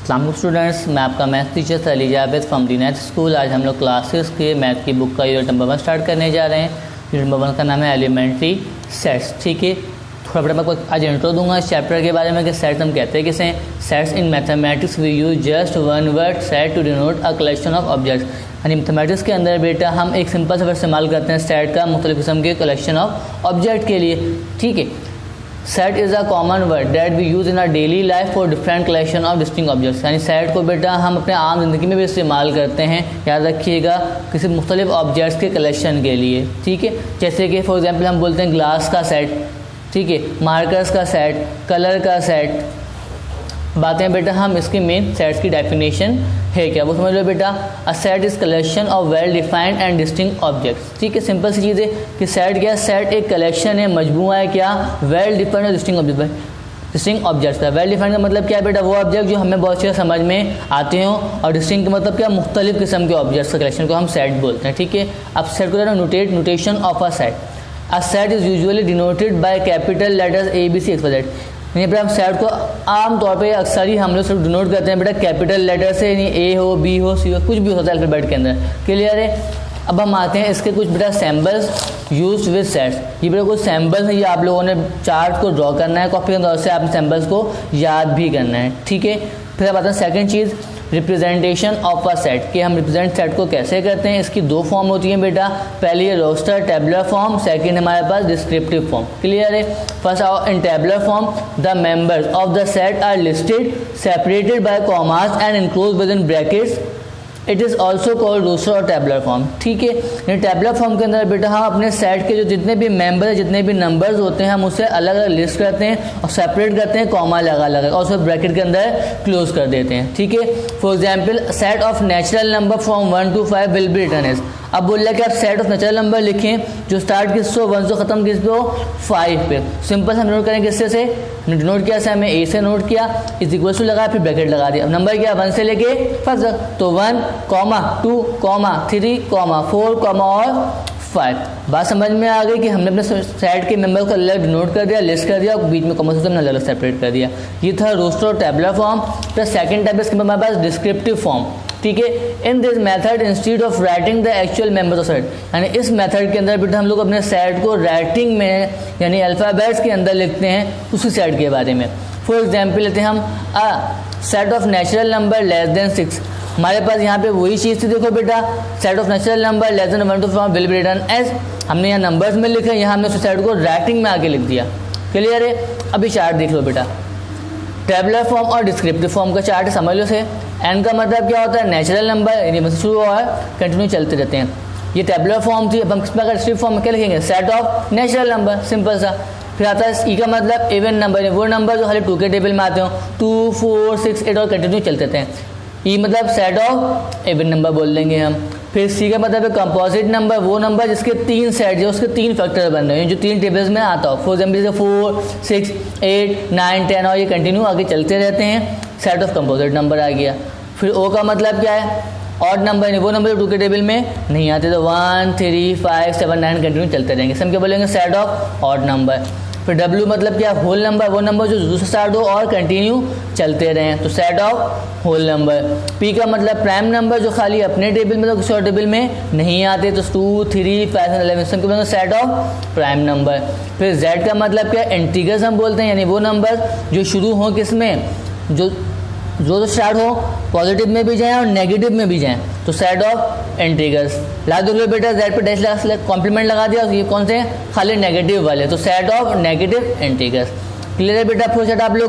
अस्सलाम स्टूडेंट्स, मैं आपका मैथ टीचर सली जावेद फ्रॉम दी नेथ स्कूल। आज हम लोग क्लासेस के मैथ की बुक का यूनिट नंबर 1 स्टार्ट करने जा रहे हैं। यूनिट नंबर 1 का नाम है एलिमेंट्री सेट्स। ठीक है, थोड़ा बड़ा मैं आपको आज इंट्रो दूंगा इस चैप्टर के बारे में कि सेट्स हम कहते हैं किसे हैं। Sets in mathematics we use just one word set to denote a collection of objects. यानी मैथमेटिक्स के अंदर बेटा हम एक सिंपल सा वर्ड इस्तेमाल करते हैं सेट का मुख्तलिफ किस्म के कलेक्शन ऑफ ऑब्जेक्ट के लिए। ठीक है, set is a common word that we use in our daily life for different collection of distinct objects. यानी सेट को बेटा हम अपने आम जिंदगी में भी इस्तेमाल करते हैं, याद रखिएगा, किसी मुख्तलिफ ऑब्जेक्ट्स के कलेक्शन के लिए। ठीक है, जैसे कि फॉर एग्जांपल हम बोलते हैं ग्लास का सेट, ठीक है, मार्कर्स का सेट, कलर का सेट। बातें बेटा हम इसकी मेन सेट्स की डेफिनेशन है क्या वो समझ लो बेटा। A set is collection of well defined and distinct objects. ठीक है, सिंपल सी चीज़ है कि सेट क्या, सेट एक कलेक्शन है, मजमूआ है क्या, वेल डिफाइंड और डिस्टिंक्ट ऑब्जेक्ट्स का। वेल डिफाइंड का मतलब क्या है बेटा, वो ऑब्जेक्ट जो हमें बहुत अच्छे समझ में आते हो, और डिस्टिंक्ट का मतलब क्या, मुख्तलिफ किस्म के ऑब्जेक्ट्स का कलेक्शन को हम सेट बोलते हैं। ठीक है, अब सेट को notation of a set. A set is usually denoted by capital letters ABC XYZ। यानी बेटा हम सेट को आम तौर पे अक्सर ही हम लोग सिर्फ डिनोट करते हैं बेटा कैपिटल लेटर से, यानी A हो, B हो, C हो, कुछ भी होता है अल्फाबेट के अंदर। क्लियर है। अब हम आते हैं इसके कुछ बेटा सैम्बल्स यूज विद सेट्स। ये बेटा कुछ सैम्बल्स हैं, ये आप लोगों ने चार्ट को ड्रॉ करना है कॉपी के तौर से, आपने सैम्बल्स को याद भी करना है। ठीक है, फिर अब आते हैं second cheese, representation of a set, कि हम रिप्रेजेंट सेट को कैसे करते हैं। इसकी दो फॉर्म होती हैं बेटा, पहली है रोस्टर टेबुलर फॉर्म, सेकंड हमारे पास डिस्क्रिप्टिव फॉर्म। क्लियर है। First in tabular form the members of the set are listed separated by commas and enclose within brackets. It is also called roster और tabular form. ठीक है, ये tabular form के अंदर बेटा हम अपने सेट के जो जितने भी मेंबर है, जितने भी नंबर्स होते हैं, हम उसे अलग अलग लिस्ट करते हैं और सेपरेट करते हैं कॉमा लगा लगा और उसे ब्रैकेट के अंदर क्लोज कर देते हैं। ठीक है, for example set of natural number from 1 to 5 will be written as. अब बोल रहा है कि आप सेट ऑफ नेचुरल नंबर लिखें जो स्टार्ट किस से 1 से खत्म किस पे हो, 5 पे। सिंपल हम नोट करेंगे किससे से, हमने नोट किया से, हमें A से नोट किया, इज इक्वल टू लगाया, फिर ब्रैकेट लगा दिया। अब नंबर क्या, 1 से लेके 5 तक, तो 1, 2, 3, 4, और 5। बात समझ में आ गई कि हमने अपने सेट के मेंबर को अलग नोट कर दिया, लिस्ट कर दिया, और बीच में कॉमा से हमने अलग अलग सेपरेट कर दिया। ये था रोस्टर और टेबुलर फॉर्म। तो सेकंड टाइप इसके हमारे पास डिस्क्रिप्टिव फॉर्म। ठीक है, in this method instead of writing the actual members of set, यानी इस मेथड के अंदर बेटा हम लोग अपने सेट को राइटिंग में यानी अल्फ़ाबेट्स के अंदर लिखते हैं उसी सेट के बारे में। फॉर एग्जाम्पल लेते हैं हम set of natural number less then 6। हमारे पास यहाँ पे वही चीज़ थी, देखो बेटा, set of natural number less than 1 to 5 will be written as. हमने यहाँ नंबर्स में लिखा, यहाँ हमने उस सेट को राइटिंग में आके लिख दिया। क्लियर है। अभी चार्ट देख लो बेटा, टेबुलर फॉर्म और डिस्क्रिप्टिव फॉर्म का चार्ट समझ लो से। एन का मतलब क्या होता है, नेचुरल नंबर, यानी बस शुरू हुआ है कंटिन्यू चलते रहते हैं। ये टेबुलर फॉर्म थी। अब हम इसमें अगर डिस्क्रिप्टिव फॉर्म में क्या लिखेंगे, set of natural number, simple सा। फिर आता है ई का मतलब इवन नंबर, वो नंबर जो खाली 2 के टेबल में आते हो, 2, 4, 6, 8 और कंटिन्यू चलते रहते हैं। ई मतलब सेट ऑफ इवन नंबर बोल देंगे हम। फिर सी का मतलब है कंपोजिट नंबर, वो नंबर जिसके 3 सेट जो उसके 3 फैक्टर बन रहे हैं, जो 3 टेबल्स में आता हो। फॉर एग्जाम्पल जैसे 4, 6, 8, 9, 10 और ये कंटिन्यू आगे चलते रहते हैं, सेट ऑफ कंपोजिट नंबर आ गया। फिर ओ का मतलब क्या है, ऑड नंबर, वो नंबर जो 2 के टेबल में नहीं आते, तो 1, 3, 5, 7, 9 कंटिन्यू चलते रहेंगे, सब क्या बोलेंगे, सेट ऑफ ऑड नंबर। फिर डब्ल्यू मतलब क्या, होल नंबर, वो नंबर जो दूसरे स्टार्ट हो और कंटिन्यू चलते रहें, तो set of whole number. P का मतलब प्राइम नंबर, जो खाली अपने टेबल में तो किसी और टेबल में नहीं आते, तो 2, 3, 5, 11 सब के सेट ऑफ प्राइम नंबर। फिर जेड का मतलब क्या, इंटीजर्स हम बोलते हैं, यानी वो नंबर जो शुरू हो किसमें, जो स्टार्ट हो पॉजिटिव में भी जाएं और नेगेटिव में भी जाएं, तो सेट ऑफ इंटीजर्स। ला दो बेटा, जेड पे डैश लगा, कॉम्प्लीमेंट लगा दिया, ये कौन से हैं, खाली नेगेटिव वाले, तो set of negative integers. Clear है बेटा। फिर सेट आप लोग